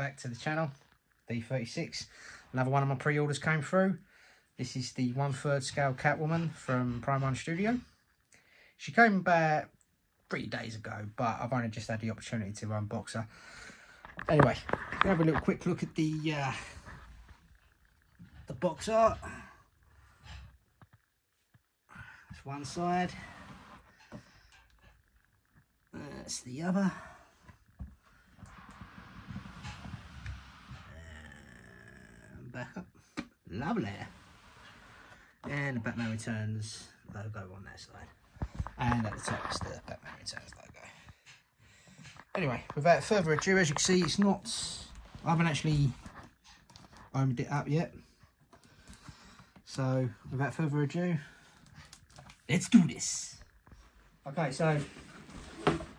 back to the channel. D36. Another one of my pre-orders came through. This is the 1/3 scale Catwoman from Prime 1 Studio. She came about 3 days ago, but I've only just had the opportunity to unbox her. Anyway, have a little quick look at the box art. That's one side. That's the other. And back up. Lovely. And the Batman Returns logo on that side. And at the top is the Batman Returns logo. Anyway, without further ado, as you can see, it's not... I haven't actually opened it up yet. So, without further ado, let's do this. Okay, so,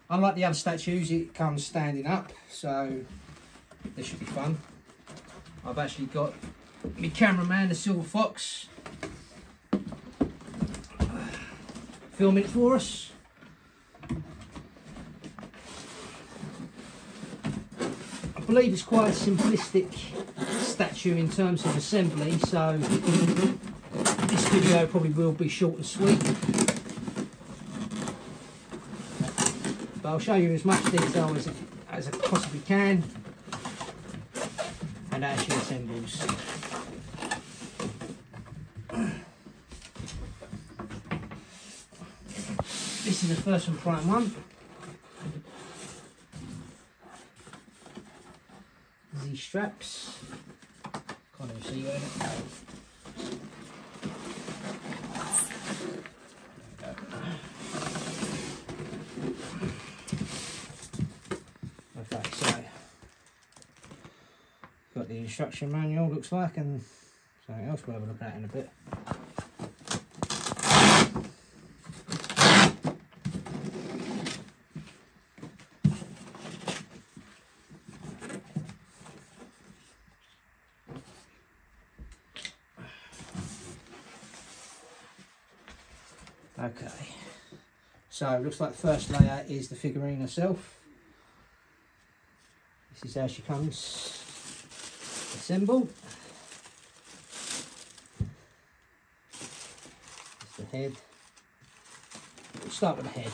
unlike the other statues, it comes standing up. So, this should be fun. I've actually got my cameraman, the Silver Fox, filming it for us. I believe it's quite a simplistic statue in terms of assembly, so this video probably will be short and sweet. But I'll show you as much detail as I possibly can, and actually assembles. This is the first from Prime 1. These straps. Can't even see where it is. Okay, so got the instruction manual, looks like, and something else we'll have a look at in a bit. Okay, so it looks like the first layer is the figurine herself. This is how she comes assembled. That's the head. We'll start with the head.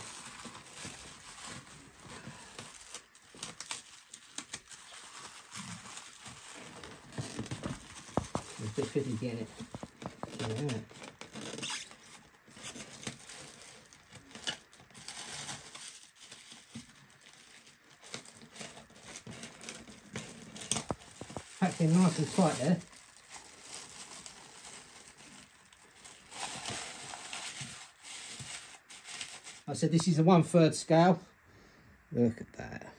It's a bit fiddly getting it. Yeah. Packed in nice and tight there. I said this is a 1/3 scale. Look at that.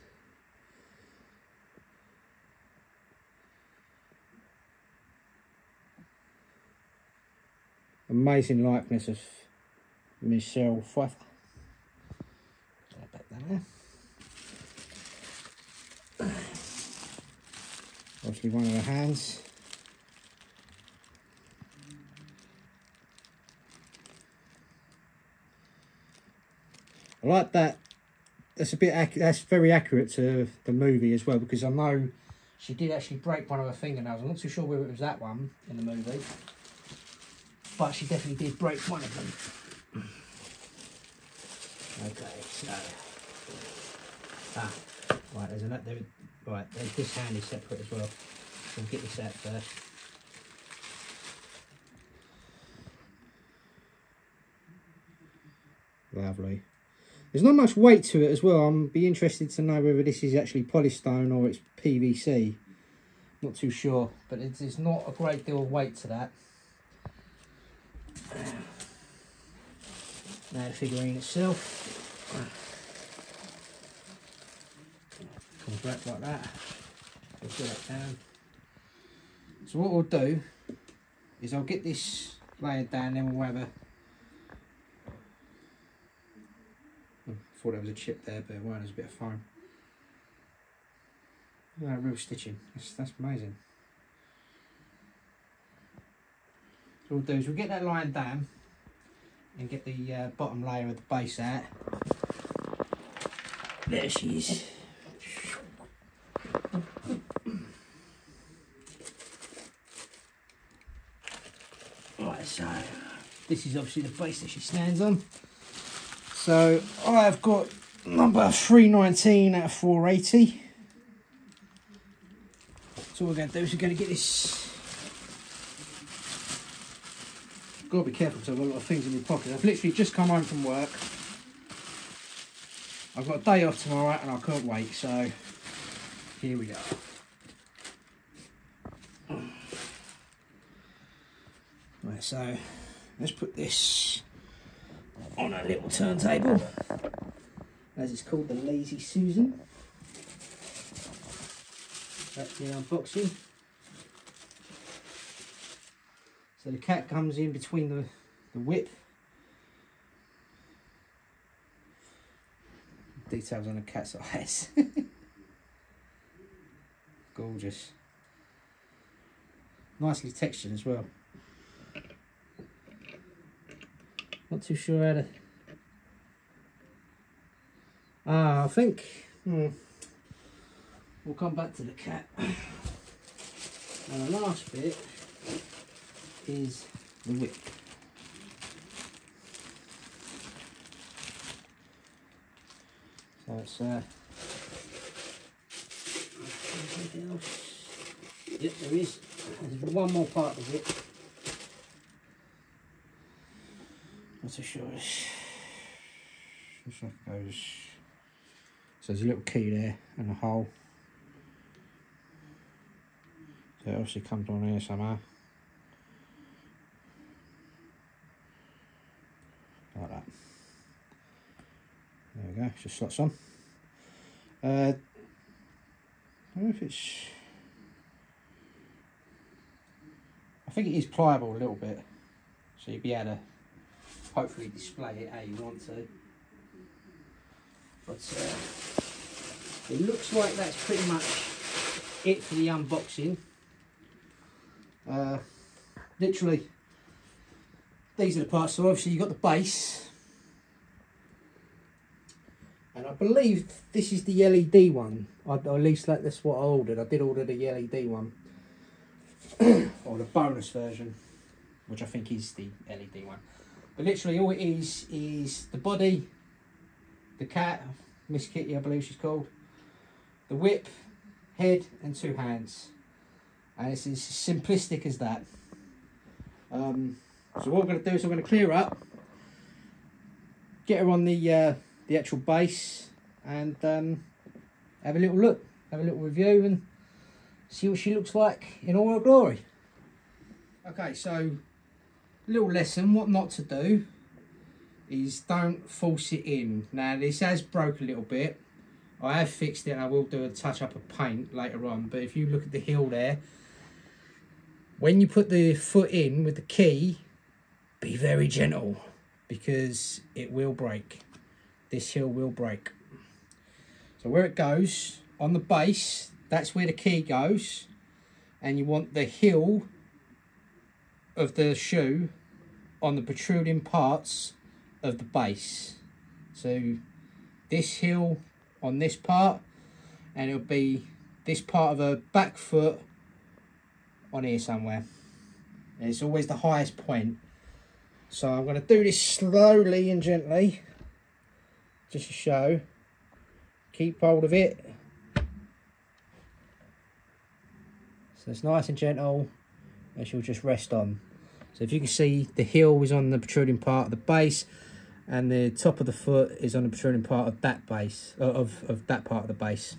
Amazing likeness of Michelle Pfeiffer. Back down there. Obviously one of the hands. I like that. That's a bit. That's very accurate to the movie as well, because I know she did actually break one of her fingernails. I'm not too sure whether it was that one in the movie, but she definitely did break one of them. Okay, so right, there's another. Right, this hand is separate as well. We'll get this out first. Lovely. There's not much weight to it as well. I'm be interested to know whether this is actually polystone or it's PVC. Not too sure, but there's not a great deal of weight to that. Now the figurine itself. Comes back like that. We'll put that down. So what we'll do is I'll get this layered down, then we'll have a... I thought there was a chip there, but it weren't. There's a bit of foam. Look at that real stitching. That's amazing. So what we'll do is we'll get that line down and get the bottom layer of the base out. There she is. this is obviously the base that she stands on. So I've got number 319 out of 480. So what we're going to do is we're going to get this. Got to be careful because I've got a lot of things in my pocket. I've literally just come home from work. I've got a day off tomorrow and I can't wait. So here we are. Right, so let's put this on a little turntable, as it's called, the Lazy Susan. That's the unboxing. So the cat comes in between the whip. Details on the cat's eyes. Gorgeous. Nicely textured as well. Not too sure how to... I think... we'll come back to the cat. And the last bit is the whip. So it's... anything else? Yep, there is. There's one more part of it. Not so sure. Looks like it goes. So there's a little key there and a hole. So it obviously comes on here somehow. Like that. There we go, just slots on. I don't know if it's... I think it is pliable a little bit. So you'll be able to hopefully display it how you want to. But it looks like that's pretty much it for the unboxing. Literally, these are the parts. So obviously you've got the base, and I believe this is the LED one. At least that's what I ordered. I did order the LED one, or the bonus version, which I think is the LED one. But literally all it is the body, the cat, Miss Kitty I believe she's called, the whip, head and two hands. And it's as simplistic as that. So what we're going to do is we're going to clear up, get her on the actual base, and have a little look, have a little review and see what she looks like in all her glory. Okay, so little lesson, what not to do is don't force it in. Now this has broke a little bit. I have fixed it and I will do a touch up of paint later on, but if you look at the heel there, when you put the foot in with the key, be very gentle because it will break. This heel will break. So where it goes, on the base, that's where the key goes, and you want the heel of the shoe on the protruding parts of the base. So this heel on this part, and it'll be this part of her back foot on here somewhere. And it's always the highest point. So I'm going to do this slowly and gently, just to show. Keep hold of it. So it's nice and gentle, and she'll just rest on. So if you can see, the heel is on the protruding part of the base, and the top of the foot is on the protruding part of that base, of that part of the base.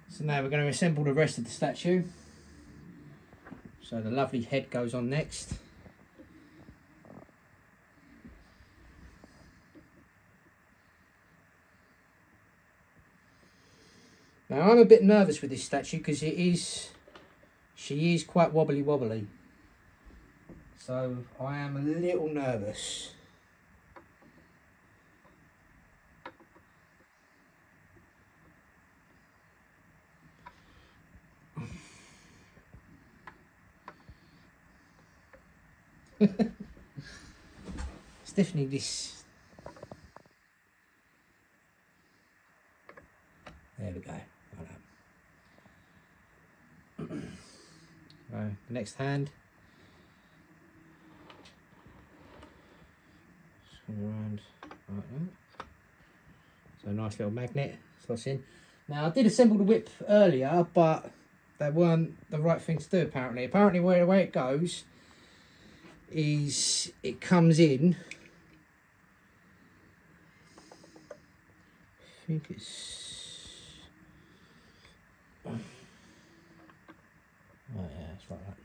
So now we're going to assemble the rest of the statue. So the lovely head goes on next. Now I'm a bit nervous with this statue because she is quite wobbly. So I am a little nervous. It's definitely this. There we go. Right, the next hand. come around like that. So a nice little magnet slots in. Now I did assemble the whip earlier, but that weren't the right thing to do apparently. Apparently the way it goes is it comes in, I think it's, oh yeah, it's like that.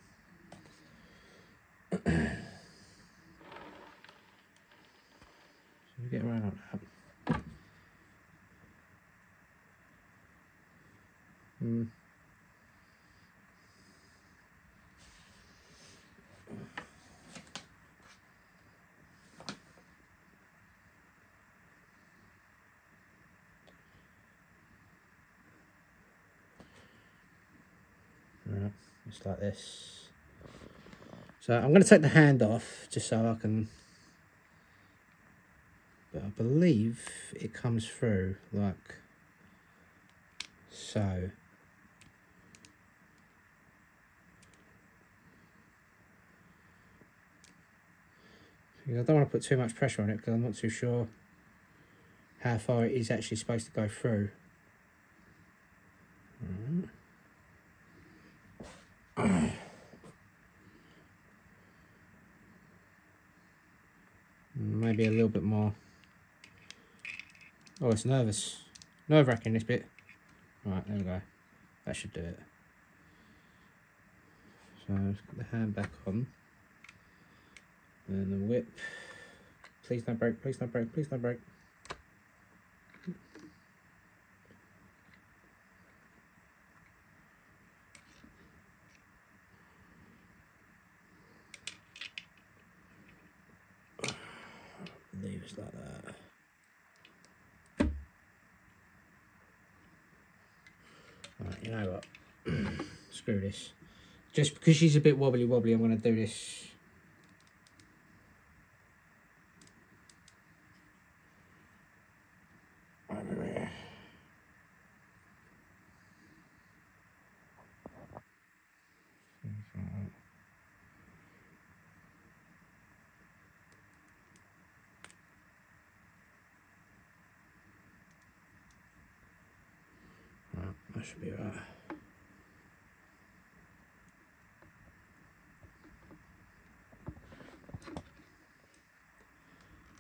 So we get around like that. Right, just like this. So I'm going to take the hand off just so I can, but I believe it comes through like so. I don't want to put too much pressure on it because I'm not too sure how far it is actually supposed to go through. Maybe a little bit more. Oh, it's nerve-wracking this bit. Right, there we go. That should do it. So let's put the hand back on. And the whip. Please don't break, please don't break, please don't break. Leave it like that. Right, you know what? Screw this. Just because she's a bit wobbly, I'm going to do this. Over there. Right, that should be right.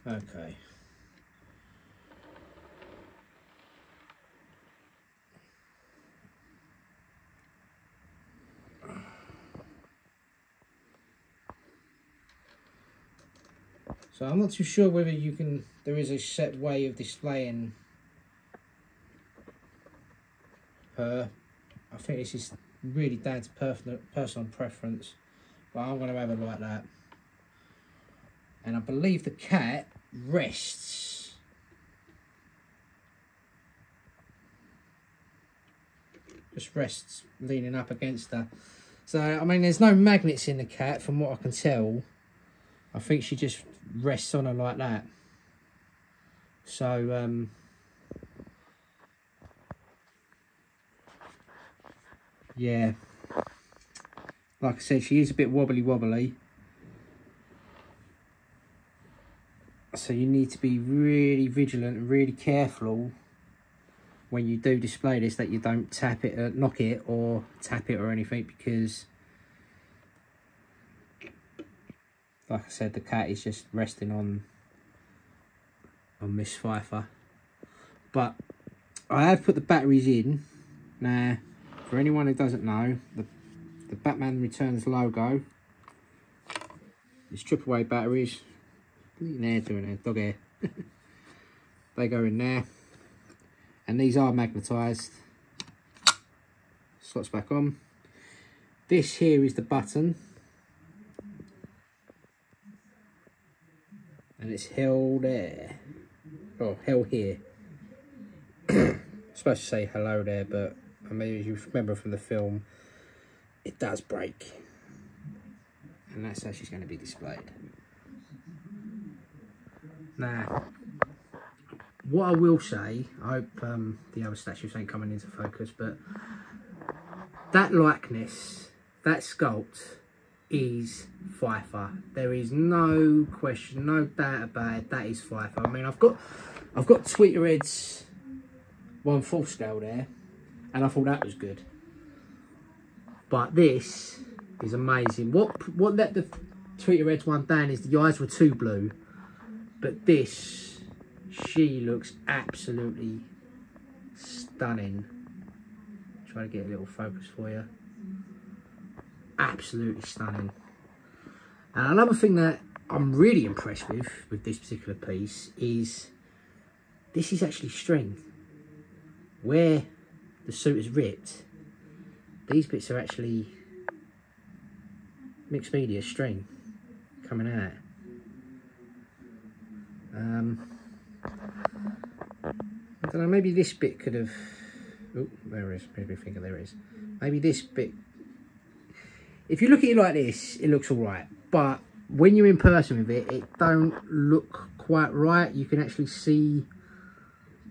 Okay. So I'm not too sure whether you can, there is a set way of displaying her. I think this is really down to personal preference, but I'm going to have it like that. And I believe the cat rests leaning up against her. So I mean there's no magnets in the cat from what I can tell. I think she just rests on her like that. So yeah, like I said, she is a bit wobbly. So you need to be really vigilant and really careful when you do display this, that you don't tap it, knock it or tap it or anything, because like I said, the cat is just resting on Miss Pfeiffer. But I have put the batteries in. Now, for anyone who doesn't know, the Batman Returns logo is AAA batteries. What are you there doing there? Dog hair. They go in there. And these are magnetised. Slots back on. This here is the button. And it's held there. Oh, held here. I'm supposed to say hello there, but I mean, as you remember from the film, it does break. And that's how she's going to be displayed. Now, what I will say, I hope the other statues ain't coming into focus, but that likeness, that sculpt is Pfeiffer. There is no question, no doubt about it. That is Pfeiffer. I mean, I've got Tweeterhead's 1/4 scale there, and I thought that was good. But this is amazing. What let the Tweeterhead's one down is the eyes were too blue. But this, she looks absolutely stunning. Try to get a little focus for you. Absolutely stunning. And another thing that I'm really impressed with this particular piece is this is actually string. Where the suit is ripped, these bits are actually mixed media string coming out. I don't know, maybe this bit could have... Oh, there it is. Maybe I think there it is. Maybe this bit... If you look at it like this, it looks alright. But when you're in person with it, it don't look quite right. You can actually see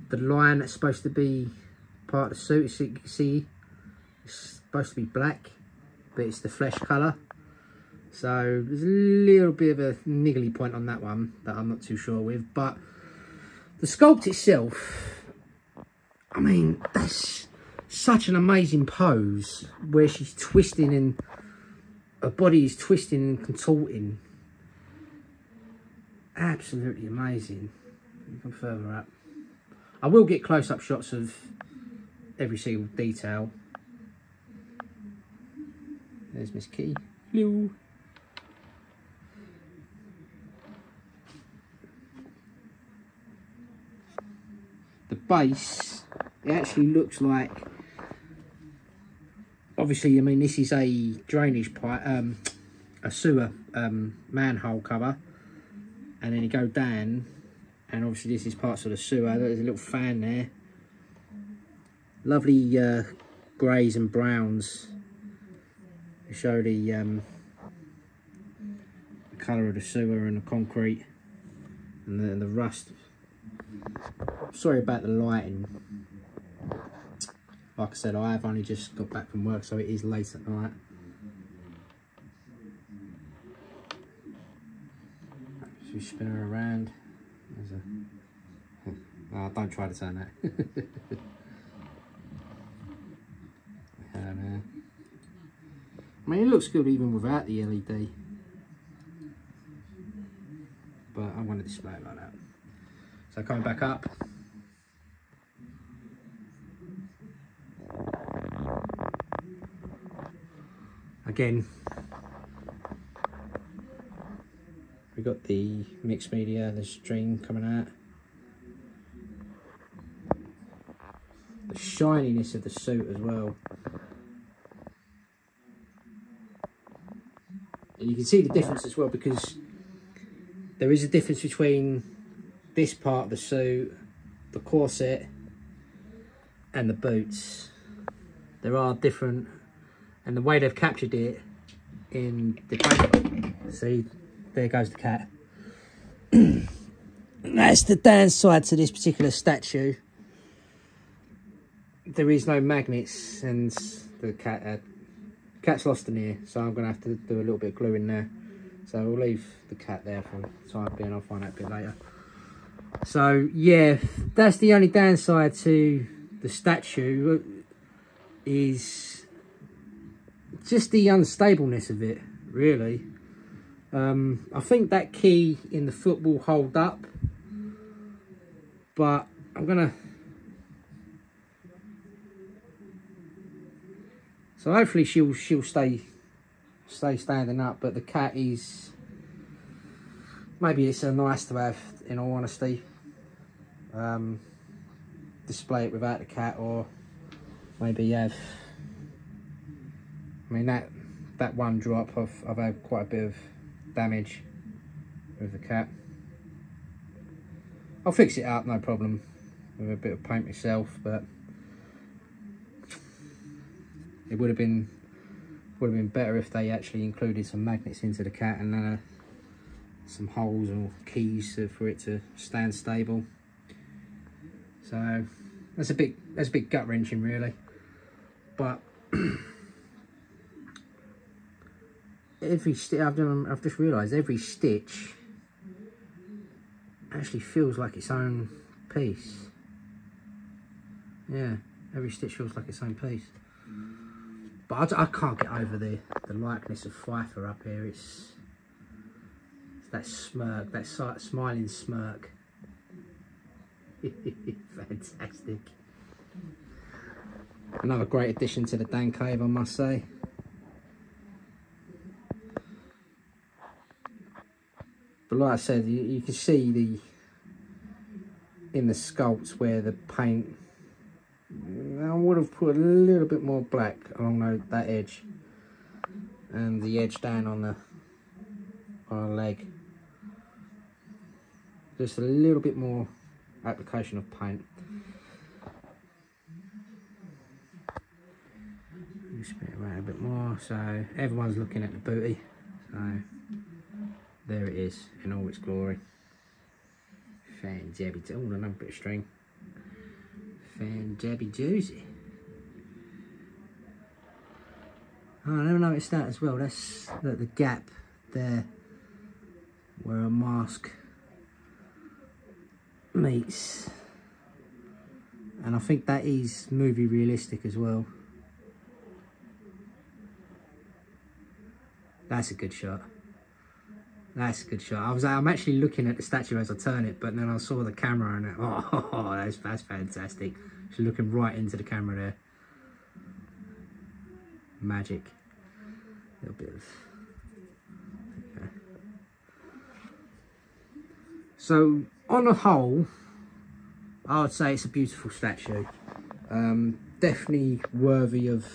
the line that's supposed to be part of the suit. So you can see it's supposed to be black, but it's the flesh colour. So there's a little bit of a niggly point on that one that I'm not too sure with. But the sculpt itself, I mean, that's such an amazing pose where she's twisting and her body is twisting and contorting. Absolutely amazing. You come further up. I will get close-up shots of every single detail. There's Miss Key. Hello. The base, it actually looks like, obviously, I mean, this is a drainage pipe, a sewer manhole cover, and then you go down, and obviously this is parts of the sewer. There's a little fan there. Lovely greys and browns to show the colour of the sewer and the concrete and the rust. Sorry about the lighting. Like I said, I have only just got back from work, so it is late at night. Should we spin her around? Oh, don't try to turn that. I mean, it looks good even without the LED. But I want to display it like that. So coming back up. Again, we got the mixed media, the string coming out. The shininess of the suit as well. And you can see the difference as well, because there is a difference between this part of the suit, the corset, and the boots. There are different, and the way they've captured it in the paint. See, there goes the cat. That's the downside to this particular statue. There is no magnets, and the cat's lost an ear, so I'm going to have to do a little bit of glue in there. So we'll leave the cat there for the time being. I'll find out a bit later. So yeah, that's the only downside to the statue, is just the unstableness of it, really. I think that key in the foot will hold up, but I'm gonna... So hopefully she'll stay standing up, but the cat is... Maybe it's nice to have, in all honesty. Display it without the cat, or maybe have... I mean, that one drop, I've had quite a bit of damage with the cat. I'll fix it up, no problem, with a bit of paint myself, but it would have been better if they actually included some magnets into the cat and some holes or keys for it to stand stable. So that's a bit gut wrenching, really. But every stitch, I've just realised every stitch actually feels like its own piece. Yeah, every stitch feels like its own piece. But I can't get over the likeness of Pfeiffer up here. It's that smirk, that smiling smirk. Fantastic. Another great addition to the Dan Cave, I must say. But like I said, you can see in the sculpts where the paint, I would have put a little bit more black along that edge, and the edge down on the leg. Just a little bit more application of paint. Spin it around a bit more so everyone's looking at the booty. So there it is in all its glory. Fan jabby, oh, another bit of string. Fan jabby doozy. Oh, I never noticed that as well. That's the gap there where a mask meets, and I think that is movie realistic as well. That's a good shot. That's a good shot. I'm actually looking at the statue as I turn it, but then I saw the camera and that's fantastic. She's looking right into the camera there. Magic. A little bit of. Okay. So on the whole, I would say it's a beautiful statue. Definitely worthy of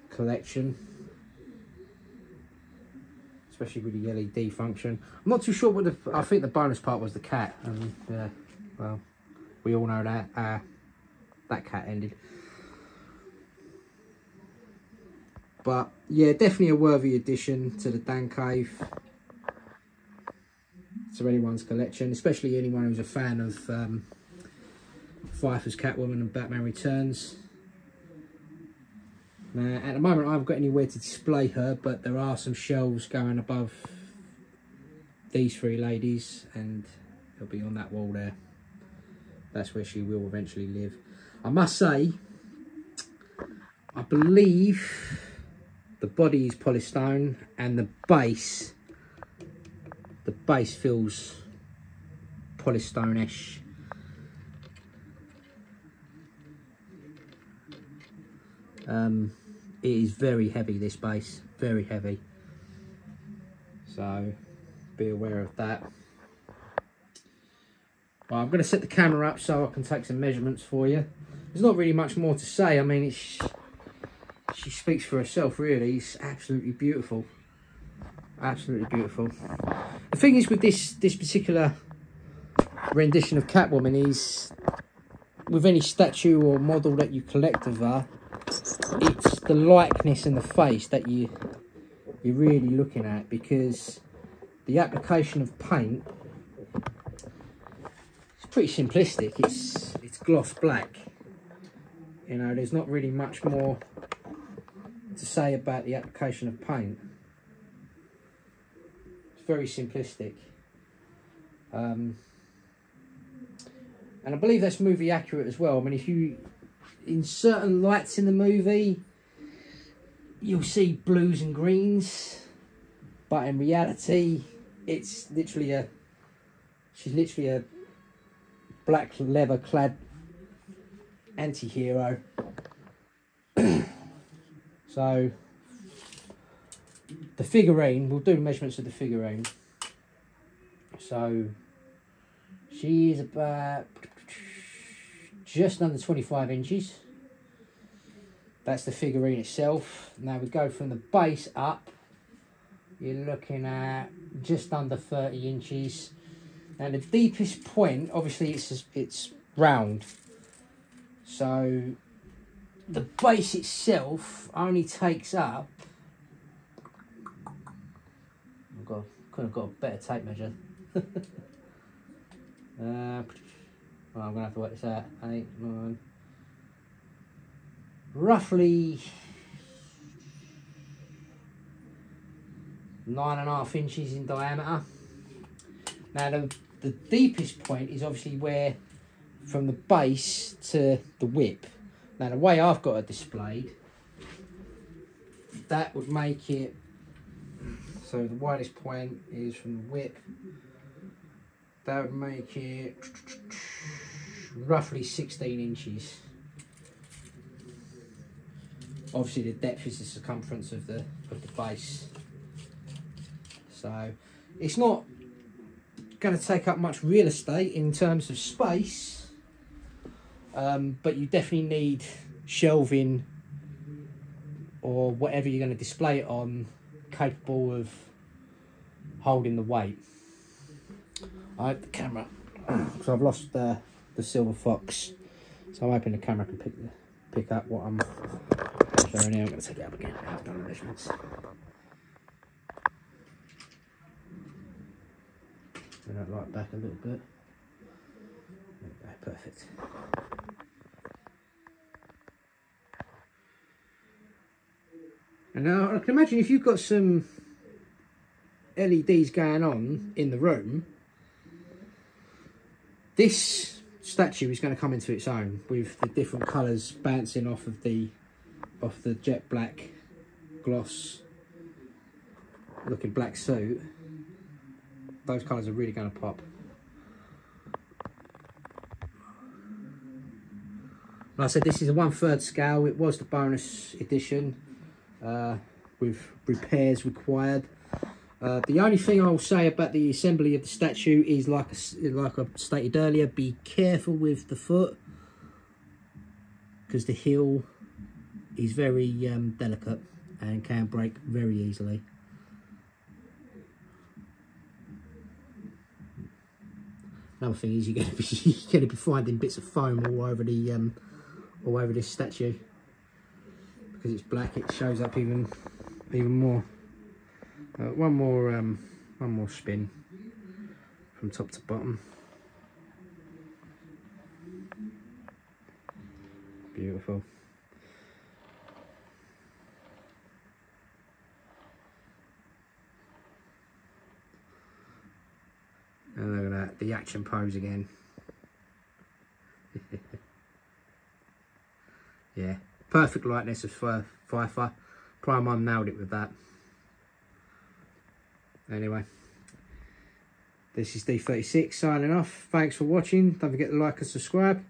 collection, especially with the LED function. I'm not too sure what I think the bonus part was the cat, and well, we all know that that cat ended. But yeah, definitely a worthy addition to the Dan Cave, to anyone's collection, especially anyone who's a fan of Pfeiffer's Catwoman and Batman Returns. Now, at the moment I haven't got anywhere to display her, but there are some shelves going above these three ladies, and it'll be on that wall there. That's where she will eventually live. I must say, I believe the body is polystone, and the base feels polystone-ish. It is very heavy, this base, very heavy, so be aware of that. Well, I'm going to set the camera up so I can take some measurements for you. There's not really much more to say. I mean, she speaks for herself, really. It's absolutely beautiful, absolutely beautiful. The thing is with this particular rendition of Catwoman is, with any statue or model that you collect of her, it's the likeness and the face that you're really looking at, because the application of paint is pretty simplistic. It's gloss black. You know, there's not really much more to say about the application of paint. It's very simplistic. And I believe that's movie accurate as well. I mean, if you, in certain lights in the movie, you'll see blues and greens, but in reality, it's literally she's literally a black leather clad anti-hero. So the figurine, we'll do measurements of the figurine. So she is about just under 25 inches. That's the figurine itself. Now we go from the base up, you're looking at just under 30 inches. Now the deepest point, obviously it's round, so the base itself only takes up, could have got a better tape measure. Well, I'm gonna have to work this out. 8, 9, roughly 9.5 inches in diameter. Now the deepest point is obviously where from the base to the whip. Now the way I've got it displayed, that would make it, so the widest point is from the whip, that would make it roughly 16 inches. Obviously the depth is the circumference of the base. So it's not going to take up much real estate in terms of space, but you definitely need shelving or whatever you're going to display it on capable of holding the weight. I hope the camera, so I've lost the silver fox, so I'm hoping the camera can pick up what I'm showing here. I'm going to take it up again. I've done the measurements. Bring that light back a little bit. There we go, perfect. And now I can imagine if you've got some LEDs going on in the room, this statue is going to come into its own with the different colours bouncing off of the jet black gloss looking black suit. Those colours are really going to pop. Like I said, this is a 1/3 scale. It was the bonus edition with repairs required. The only thing I'll say about the assembly of the statue is, like I stated earlier, be careful with the foot, because the heel is very delicate and can break very easily. Another thing is you're going to be finding bits of foam all over this statue, because it's black. It shows up even more. One more spin from top to bottom. Beautiful. And look at that, the action pose again. Yeah, perfect likeness of Pfeiffer. Primark nailed it with that. Anyway, this is D36 signing off. Thanks for watching. Don't forget to like and subscribe.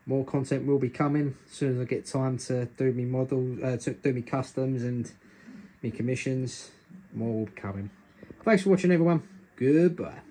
More content will be coming as soon as I get time to do me models, to do me customs and me commissions. More will be coming. Thanks for watching, everyone. Goodbye.